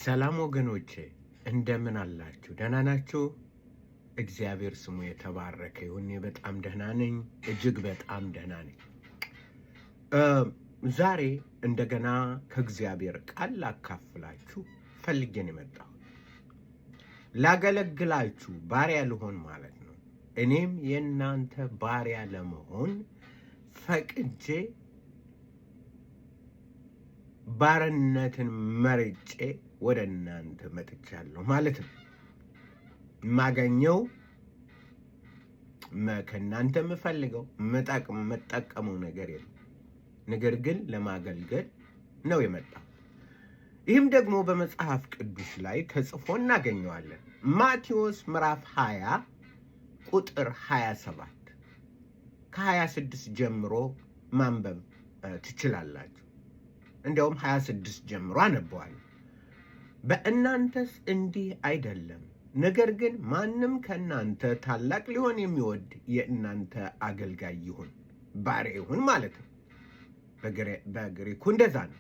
ሰላም ወገኖቼ እንደምን አላችሁ? ደህና ናችሁ? እግዚአብሔር ስሙ የተባረከ ይሁን። እኔ በጣም ደህና ነኝ፣ እጅግ በጣም ደህና ነኝ። ዛሬ እንደገና ከእግዚአብሔር ቃል ላካፍላችሁ ፈልጌ ነው የመጣሁት። ላገለግላችሁ ባሪያ ልሆን ማለት ነው። እኔም የእናንተ ባሪያ ለመሆን ፈቅጄ ባርነትን መርጬ ወደ እናንተ መጥቻለሁ ማለት ነው። የማገኘው ከእናንተ የምፈልገው መጠቀመው ነገር የለም። ነገር ግን ለማገልገል ነው የመጣው። ይህም ደግሞ በመጽሐፍ ቅዱስ ላይ ተጽፎ እናገኘዋለን። ማቴዎስ ምዕራፍ 20 ቁጥር 27 ከ26 ጀምሮ ማንበብ ትችላላችሁ። እንዲያውም 26 ጀምሮ አነበዋለሁ። በእናንተስ እንዲህ አይደለም፣ ነገር ግን ማንም ከእናንተ ታላቅ ሊሆን የሚወድ የእናንተ አገልጋይ ይሁን፣ ባሪያ ይሁን ማለት ነው። በግሪኩ እንደዛ ነው።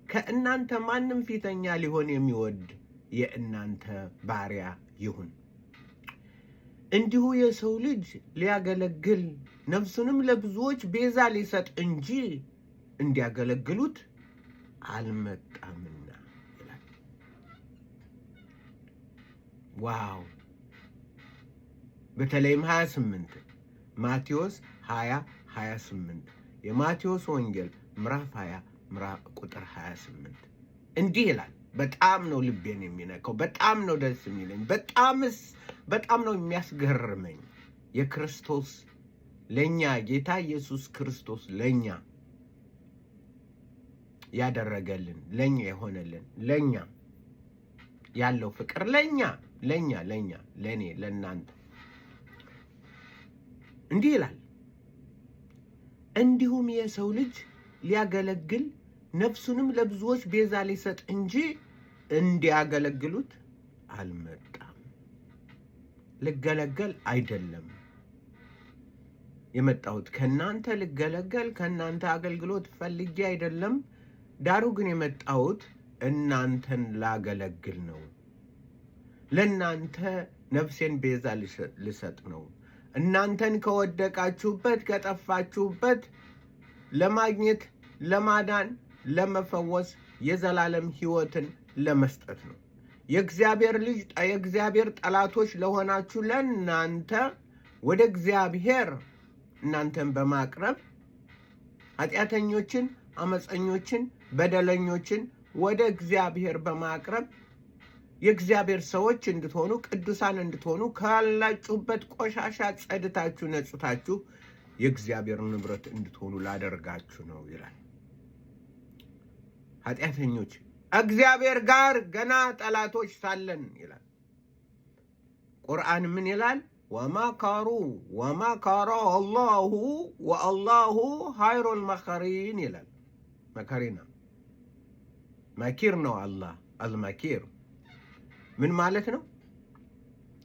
ከእናንተ ማንም ፊተኛ ሊሆን የሚወድ የእናንተ ባሪያ ይሁን። እንዲሁ የሰው ልጅ ሊያገለግል ነፍሱንም ለብዙዎች ቤዛ ሊሰጥ እንጂ እንዲያገለግሉት አልመጣምና ይላል። ዋው! በተለይም 28 ማቴዎስ 20:28 የማቴዎስ ወንጌል ምዕራፍ 20 ቁጥር 28 እንዲህ ይላል። በጣም ነው ልቤን የሚነካው፣ በጣም ነው ደስ የሚለኝ፣ በጣም ነው የሚያስገርመኝ። የክርስቶስ ለኛ ጌታ ኢየሱስ ክርስቶስ ለኛ ያደረገልን፣ ለኛ የሆነልን፣ ለኛ ያለው ፍቅር ለኛ ለኔ ለናንተ እንዲህ ይላል። እንዲሁም የሰው ልጅ ሊያገለግል ነፍሱንም ለብዙዎች ቤዛ ሊሰጥ እንጂ እንዲያገለግሉት አልመጣም። ልገለገል አይደለም የመጣሁት፣ ከናንተ ልገለገል፣ ከናንተ አገልግሎት ፈልጌ አይደለም። ዳሩ ግን የመጣሁት እናንተን ላገለግል ነው። ለናንተ ነፍሴን ቤዛ ልሰጥ ነው። እናንተን ከወደቃችሁበት ከጠፋችሁበት ለማግኘት፣ ለማዳን፣ ለመፈወስ የዘላለም ሕይወትን ለመስጠት ነው። የእግዚአብሔር ጠላቶች ለሆናችሁ ለናንተ ወደ እግዚአብሔር እናንተን በማቅረብ ኃጢአተኞችን፣ አመፀኞችን፣ በደለኞችን ወደ እግዚአብሔር በማቅረብ የእግዚአብሔር ሰዎች እንድትሆኑ፣ ቅዱሳን እንድትሆኑ፣ ካላችሁበት ቆሻሻ ጸድታችሁ ነጽታችሁ የእግዚአብሔር ንብረት እንድትሆኑ ላደርጋችሁ ነው ይላል። ኃጢአተኞች እግዚአብሔር ጋር ገና ጠላቶች ሳለን ይላል። ቁርአን ምን ይላል? ወማካሩ አላሁ ወአላሁ ኸይሩል መከሪን ይላል። መከሪና መኪር ነው አላህ አልመኪር። ምን ማለት ነው?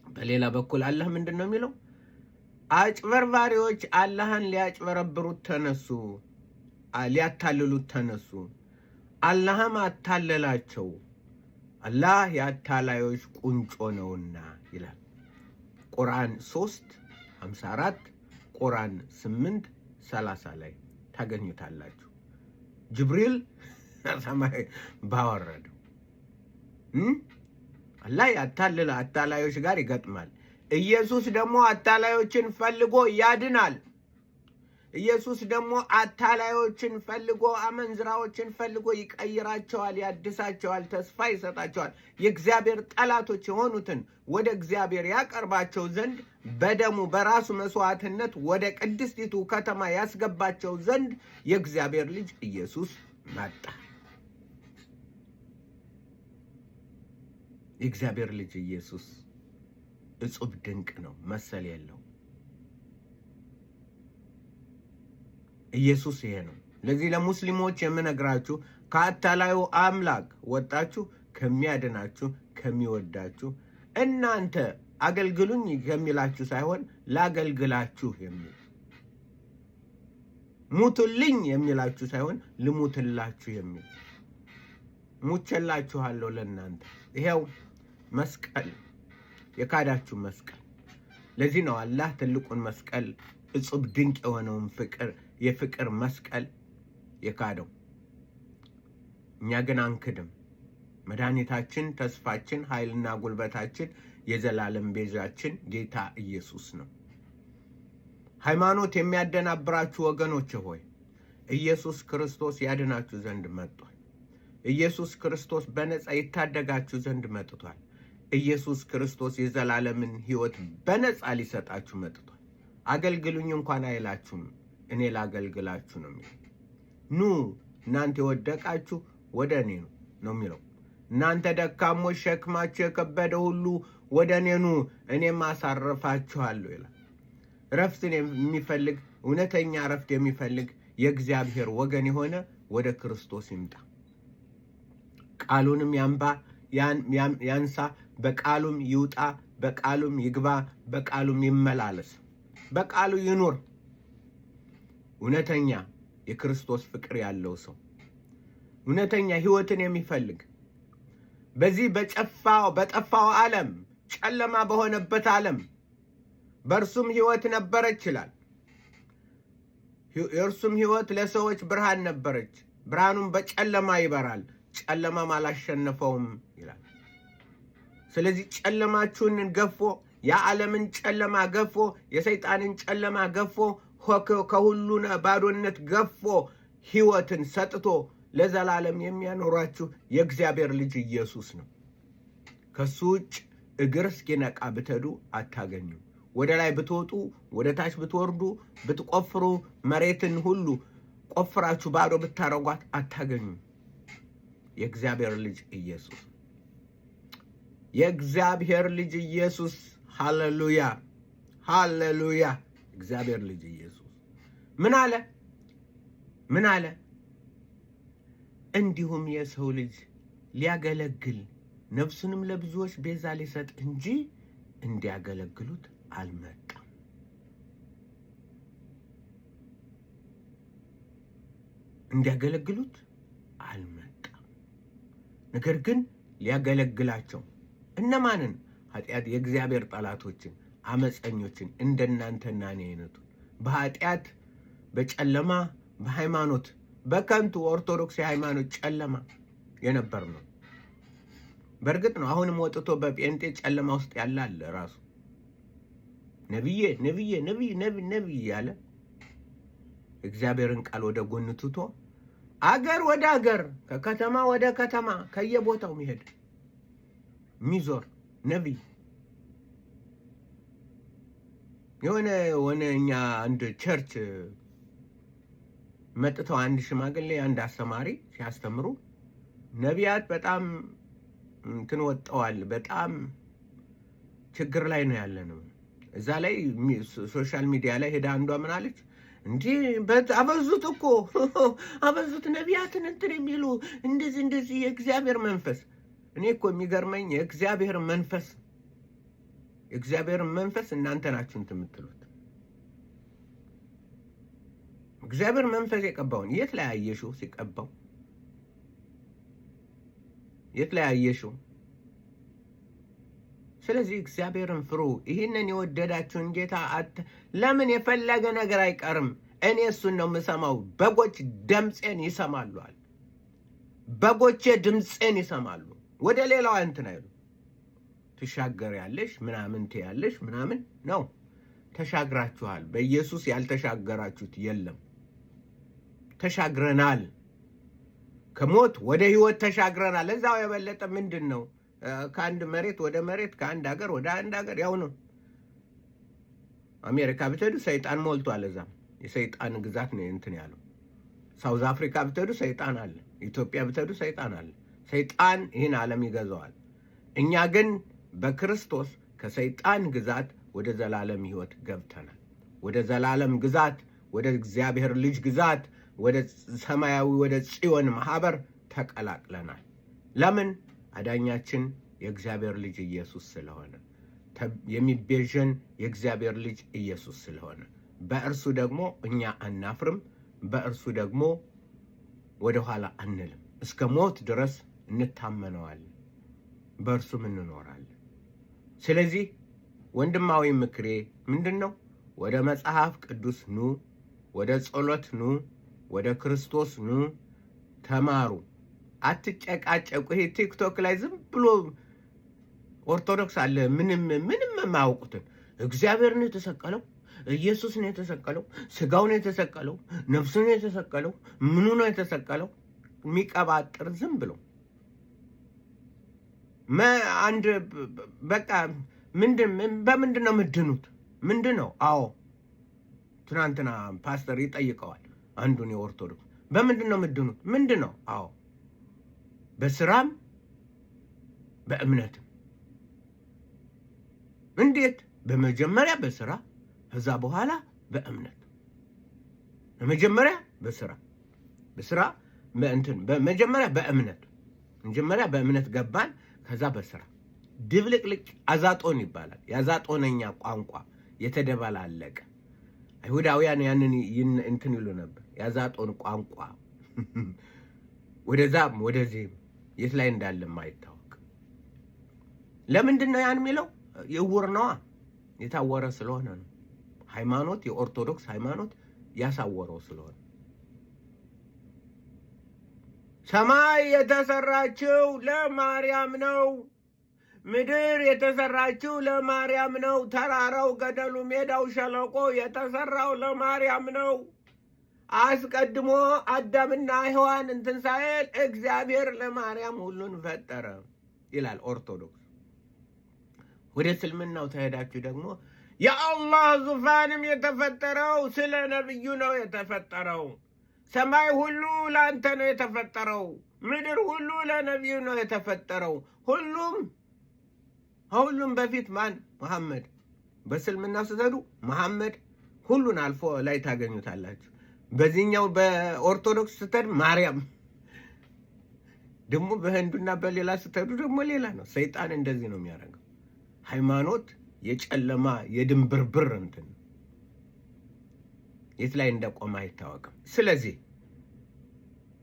በሌላ በኩል አላህ ምንድን ነው የሚለው? አጭበርባሪዎች አላህን ሊያጭበረብሩት ተነሱ፣ ሊያታልሉት ተነሱ፣ አላህም አታለላቸው። አላህ የአታላዮች ቁንጮ ነውና ይላል። ቁርአን 3:54 ቁርአን 8:30 ላይ ታገኙታላችሁ። ጅብሪል ሰማይ ባወረደው አላህ አታላዮች ጋር ይገጥማል። ኢየሱስ ደግሞ አታላዮችን ፈልጎ ያድናል። ኢየሱስ ደግሞ አታላዮችን ፈልጎ፣ አመንዝራዎችን ፈልጎ ይቀይራቸዋል፣ ያድሳቸዋል፣ ተስፋ ይሰጣቸዋል። የእግዚአብሔር ጠላቶች የሆኑትን ወደ እግዚአብሔር ያቀርባቸው ዘንድ በደሙ በራሱ መስዋዕትነት ወደ ቅድስቲቱ ከተማ ያስገባቸው ዘንድ የእግዚአብሔር ልጅ ኢየሱስ መጣ። የእግዚአብሔር ልጅ ኢየሱስ እጹብ ድንቅ ነው፣ መሰል የለው። ኢየሱስ ይሄ ነው። ለዚህ ለሙስሊሞች የምነግራችሁ ከአታላዩ አምላክ ወጣችሁ ከሚያድናችሁ ከሚወዳችሁ እናንተ አገልግሉኝ ከሚላችሁ ሳይሆን ላገልግላችሁ የሚል፣ ሙቱልኝ የሚላችሁ ሳይሆን ልሙትላችሁ የሚል ሙቼላችኋለሁ ለእናንተ። ይሄው መስቀል፣ የካዳችሁ መስቀል። ለዚህ ነው አላህ ትልቁን መስቀል እጹብ ድንቅ የሆነውን የፍቅር መስቀል የካደው። እኛ ግን አንክድም። መድኃኒታችን፣ ተስፋችን፣ ኃይልና ጉልበታችን፣ የዘላለም ቤዛችን ጌታ ኢየሱስ ነው። ሃይማኖት የሚያደናብራችሁ ወገኖች ሆይ ኢየሱስ ክርስቶስ ያድናችሁ ዘንድ መጥቷል። ኢየሱስ ክርስቶስ በነፃ ይታደጋችሁ ዘንድ መጥቷል። ኢየሱስ ክርስቶስ የዘላለምን ሕይወት በነፃ ሊሰጣችሁ መጥቷል። አገልግሉኝ እንኳን አይላችሁም፣ እኔ ላገልግላችሁ ነው የሚለው። ኑ እናንተ የወደቃችሁ ወደ እኔ ነው የሚለው። እናንተ ደካሞች ሸክማችሁ የከበደ ሁሉ ወደ እኔ ኑ፣ እኔም አሳርፋችኋለሁ ይላል። ረፍትን የሚፈልግ እውነተኛ ረፍት የሚፈልግ የእግዚአብሔር ወገን የሆነ ወደ ክርስቶስ ይምጣ። ቃሉንም ያንሳ፣ በቃሉም ይውጣ፣ በቃሉም ይግባ፣ በቃሉም ይመላለስ፣ በቃሉ ይኑር። እውነተኛ የክርስቶስ ፍቅር ያለው ሰው፣ እውነተኛ ሕይወትን የሚፈልግ በዚህ በጠፋው ዓለም፣ ጨለማ በሆነበት ዓለም በእርሱም ሕይወት ነበረች ይላል። የእርሱም ሕይወት ለሰዎች ብርሃን ነበረች፣ ብርሃኑም በጨለማ ይበራል፣ ጨለማም አላሸነፈውም ይላል። ስለዚህ ጨለማችሁን ገፎ፣ የዓለምን ጨለማ ገፎ፣ የሰይጣንን ጨለማ ገፎ፣ ከሁሉ ባዶነት ገፎ ሕይወትን ሰጥቶ ለዘላለም የሚያኖራችሁ የእግዚአብሔር ልጅ ኢየሱስ ነው። ከሱ ውጭ እግር እስኪነቃ ብትሄዱ አታገኙ። ወደ ላይ ብትወጡ፣ ወደ ታች ብትወርዱ፣ ብትቆፍሩ፣ መሬትን ሁሉ ቆፍራችሁ ባዶ ብታረጓት አታገኙ። የእግዚአብሔር ልጅ ኢየሱስ፣ የእግዚአብሔር ልጅ ኢየሱስ። ሃሌሉያ ሃሌሉያ። እግዚአብሔር ልጅ ኢየሱስ ምን አለ? ምን አለ? እንዲሁም የሰው ልጅ ሊያገለግል ነፍሱንም ለብዙዎች ቤዛ ሊሰጥ እንጂ እንዲያገለግሉት አልመጣም። እንዲያገለግሉት አልመጣም። ነገር ግን ሊያገለግላቸው እነማንን? ኃጢአት የእግዚአብሔር ጠላቶችን፣ አመፀኞችን፣ እንደናንተና እኔ አይነቱን በኃጢአት በጨለማ በሃይማኖት በከንቱ ኦርቶዶክስ የሃይማኖት ጨለማ የነበር ነው። በእርግጥ ነው አሁንም ወጥቶ በጴንጤ ጨለማ ውስጥ ያለ ራሱ ነብይ ያለ እግዚአብሔርን ቃል ወደ ጎን ትቶ አገር ወደ አገር፣ ከከተማ ወደ ከተማ፣ ከየቦታው የሚዞር ነብይ የሆነ እኛ አንድ ቸርች መጥተው አንድ ሽማግሌ አንድ አስተማሪ ሲያስተምሩ ነቢያት በጣም እንትን ወጣዋል፣ በጣም ችግር ላይ ነው ያለነው። እዛ ላይ ሶሻል ሚዲያ ላይ ሄዳ አንዷ ምን አለች? እንዲህ አበዙት እኮ አበዙት ነቢያትን እንትን የሚሉ እንደዚህ የእግዚአብሔር መንፈስ። እኔ እኮ የሚገርመኝ የእግዚአብሔር መንፈስ እናንተ ናችሁ እንትን የምትሉት። እግዚአብሔር መንፈስ የቀባውን የት ላይ አየሽው? ሲቀባው የት ላይ አየሽው? ስለዚህ እግዚአብሔርን ፍሩ። ይህንን የወደዳችሁን ጌታ ለምን የፈለገ ነገር አይቀርም። እኔ እሱን ነው የምሰማው። በጎች ድምፄን ይሰማሉ አለ። በጎቼ ድምፄን ይሰማሉ። ወደ ሌላው እንትን አይሉ። ትሻገሪያለሽ ምናምን ትያለሽ ምናምን ነው። ተሻግራችኋል። በኢየሱስ ያልተሻገራችሁት የለም። ተሻግረናል። ከሞት ወደ ሕይወት ተሻግረናል። እዛው የበለጠ ምንድን ነው? ከአንድ መሬት ወደ መሬት፣ ከአንድ ሀገር ወደ አንድ ሀገር ያው ነው። አሜሪካ ብትሄዱ ሰይጣን ሞልቷል። እዛም የሰይጣን ግዛት ነው እንትን ያለው። ሳውዝ አፍሪካ ብትሄዱ ሰይጣን አለ። ኢትዮጵያ ብትሄዱ ሰይጣን አለ። ሰይጣን ይህን ዓለም ይገዛዋል። እኛ ግን በክርስቶስ ከሰይጣን ግዛት ወደ ዘላለም ሕይወት ገብተናል። ወደ ዘላለም ግዛት፣ ወደ እግዚአብሔር ልጅ ግዛት፣ ወደ ሰማያዊ ወደ ጽዮን ማህበር ተቀላቅለናል። ለምን? አዳኛችን የእግዚአብሔር ልጅ ኢየሱስ ስለሆነ፣ የሚቤዠን የእግዚአብሔር ልጅ ኢየሱስ ስለሆነ፣ በእርሱ ደግሞ እኛ አናፍርም። በእርሱ ደግሞ ወደ ኋላ አንልም። እስከ ሞት ድረስ እንታመነዋለን፣ በእርሱም እንኖራለን። ስለዚህ ወንድማዊ ምክሬ ምንድነው? ወደ መጽሐፍ ቅዱስ ኑ፣ ወደ ጸሎት ኑ፣ ወደ ክርስቶስ ኑ፣ ተማሩ። አትጨቃጨቁ። ይሄ ቲክቶክ ላይ ዝም ብሎ ኦርቶዶክስ አለ ምንም የማያውቁትን እግዚአብሔር ነው የተሰቀለው፣ ኢየሱስ ነው የተሰቀለው፣ ስጋው ነው የተሰቀለው፣ ነፍሱ ነው የተሰቀለው፣ ምኑ ነው የተሰቀለው የሚቀባጥር ዝም ብሎ አንድ በቃ በምንድን ነው የምድኑት? ምንድን ነው? አዎ ትናንትና ፓስተር ይጠይቀዋል አንዱን የኦርቶዶክስ በምንድን ነው የምድኑት? ምንድን ነው? አዎ በስራም በእምነትም። እንዴት? በመጀመሪያ በስራ ከዛ በኋላ በእምነት። በመጀመሪያ በስራ በመጀመሪያ በእምነት መጀመሪያ በእምነት ገባን፣ ከዛ በስራ ድብልቅልቅ አዛጦን ይባላል። የአዛጦነኛ ቋንቋ የተደባላለቀ አይሁዳውያን ያንን እንትን ይሉ ነበር። የአዛጦን ቋንቋ ወደዛም ወደዚህም የት ላይ እንዳለ ማይታወቅ። ለምንድን ነው ያን የሚለው? የዕውር ነዋ፣ የታወረ ስለሆነ ነው። ሃይማኖት፣ የኦርቶዶክስ ሃይማኖት ያሳወረው ስለሆነ። ሰማይ የተሰራችው ለማርያም ነው። ምድር የተሰራችው ለማርያም ነው። ተራራው፣ ገደሉ፣ ሜዳው፣ ሸለቆ የተሰራው ለማርያም ነው። አስቀድሞ አዳምና ሔዋን እንትን ሳይል እግዚአብሔር ለማርያም ሁሉን ፈጠረ ይላል ኦርቶዶክስ። ወደ እስልምናው ተሄዳችሁ ደግሞ የአላህ ዙፋንም የተፈጠረው ስለ ነብዩ ነው የተፈጠረው። ሰማይ ሁሉ ለአንተ ነው የተፈጠረው። ምድር ሁሉ ለነብዩ ነው የተፈጠረው። ሁሉም በፊት ማን? መሐመድ። በእስልምናው ስትሄዱ መሐመድ ሁሉን አልፎ ላይ ታገኙታላችሁ። በዚህኛው በኦርቶዶክስ ስትሄድ ማርያም፣ ደግሞ በህንዱና በሌላ ስትሄዱ ደግሞ ሌላ ነው። ሰይጣን እንደዚህ ነው የሚያደርገው። ሃይማኖት የጨለማ የድንብርብር እንትን የት ላይ እንደቆመ አይታወቅም። ስለዚህ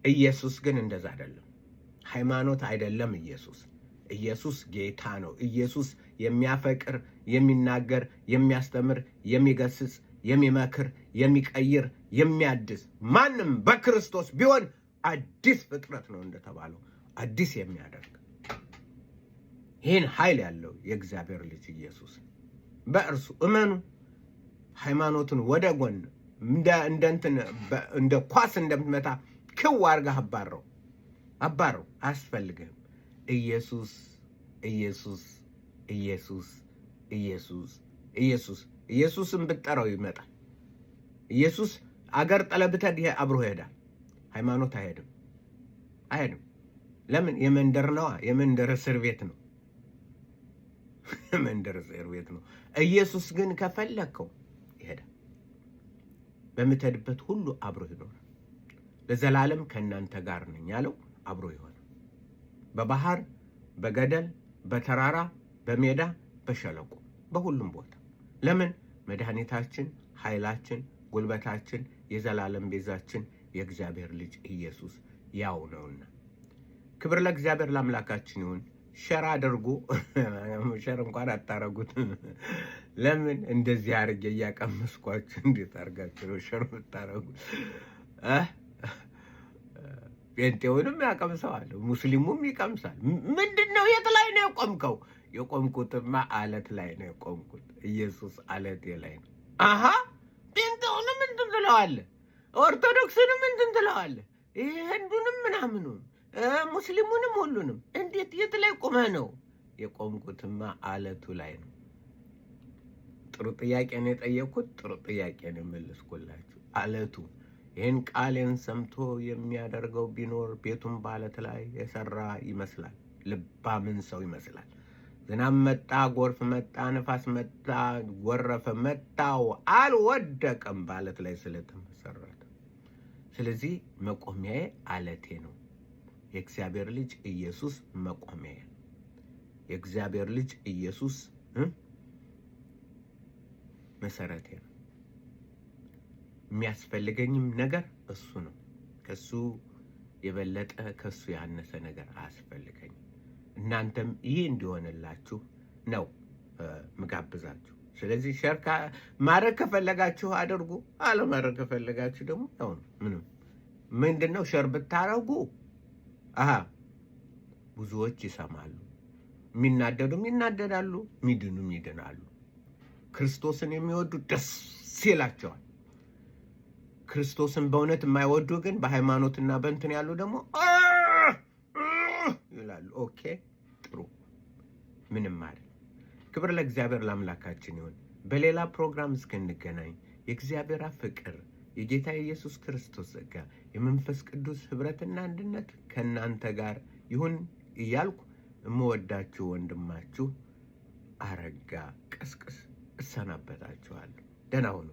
ኢየሱስ ግን እንደዛ አይደለም። ሃይማኖት አይደለም ኢየሱስ ጌታ ነው። ኢየሱስ የሚያፈቅር፣ የሚናገር፣ የሚያስተምር፣ የሚገስጽ፣ የሚመክር፣ የሚቀይር፣ የሚያድስ ማንም በክርስቶስ ቢሆን አዲስ ፍጥረት ነው እንደተባለው አዲስ የሚያደርግ ይህን ኃይል ያለው የእግዚአብሔር ልጅ ኢየሱስ። በእርሱ እመኑ። ሃይማኖትን ወደ ጎን እንደ ኳስ እንደምትመታ ክው አድርገህ አባረው። አያስፈልግህም። ኢየሱስ ኢየሱስ ኢየሱስ ኢየሱስ ኢየሱስ ኢየሱስን ብትጠራው ይመጣል። ኢየሱስ አገር ጠለብተህ ይሄ አብሮ ይሄዳል። ሃይማኖት አይሄድም። ለምን? የመንደር ነዋ። የመንደር እስር ቤት ነው። የመንደር እስር ቤት ነው። ኢየሱስ ግን ከፈለከው ይሄዳል። በምትሄድበት ሁሉ አብሮ ይኖራል። ለዘላለም ከእናንተ ጋር ነኝ ያለው አብሮ ይሆናል። በባህር፣ በገደል፣ በተራራ፣ በሜዳ፣ በሸለቆ፣ በሁሉም ቦታ። ለምን? መድኃኒታችን፣ ኃይላችን፣ ጉልበታችን፣ የዘላለም ቤዛችን የእግዚአብሔር ልጅ ኢየሱስ ያው ነውና። ክብር ለእግዚአብሔር ለአምላካችን ይሁን። ሸር አድርጉ። ሸር እንኳን አታረጉት። ለምን? እንደዚህ አድርጌ እያቀመስኳችሁ እንዴት አድርጋችሁ ነው ሸር የምታረጉት? ጴንጤውንም ያቀምሰዋል፣ ሙስሊሙም ይቀምሳል። ምንድን ነው? የት ላይ ነው የቆምከው? የቆምኩትማ አለት ላይ ነው የቆምኩት። ኢየሱስ አለቴ ላይ ነው። ጴንጤውንም እንትን ትለዋለህ፣ ኦርቶዶክስንም እንትን ትለዋለህ፣ ህንዱንም ምናምኑን ሙስሊሙንም ሁሉንም። እንዴት? የት ላይ ቆመህ ነው? የቆምኩትማ አለቱ ላይ ነው። ጥሩ ጥያቄ ነው የጠየኩት። ጥሩ ጥያቄ ነው የመለስኩላችሁ። አለቱ ይህን ቃሌን ሰምቶ የሚያደርገው ቢኖር ቤቱን በአለት ላይ የሰራ ይመስላል። ልባምን ሰው ይመስላል። ዝናብ መጣ፣ ጎርፍ መጣ፣ ነፋስ መጣ፣ ጎረፈ፣ መታው፣ አልወደቀም፣ በአለት ላይ ስለተመሰረተ። ስለዚህ መቆሚያዬ አለቴ ነው። የእግዚአብሔር ልጅ ኢየሱስ መቆሚያዬ፣ የእግዚአብሔር ልጅ ኢየሱስ መሰረቴ ነው። የሚያስፈልገኝም ነገር እሱ ነው። ከሱ የበለጠ ከሱ ያነሰ ነገር አያስፈልገኝም። እናንተም ይህ እንዲሆንላችሁ ነው ምጋብዛችሁ። ስለዚህ ሸር ማድረግ ከፈለጋችሁ አድርጉ፣ አለማድረግ ከፈለጋችሁ ደግሞ ያው ምንም ምንድነው ሸር ብታረጉ ብዙዎች ይሰማሉ። የሚናደዱም ይናደዳሉ፣ የሚድኑም ይድናሉ። ክርስቶስን የሚወዱ ደስ ይላቸዋል። ክርስቶስን በእውነት የማይወዱ ግን በሃይማኖትና በእንትን ያሉ ደግሞ ይላሉ። ኦኬ ጥሩ፣ ምንም አይደል። ክብር ለእግዚአብሔር ለአምላካችን ይሁን። በሌላ ፕሮግራም እስክንገናኝ የእግዚአብሔር ፍቅር፣ የጌታ ኢየሱስ ክርስቶስ ጸጋ፣ የመንፈስ ቅዱስ ኅብረትና አንድነት ከእናንተ ጋር ይሁን እያልኩ የምወዳችሁ ወንድማችሁ አረጋ ቀስቅስ እሰናበታችኋለሁ። ደህና ሁኑ።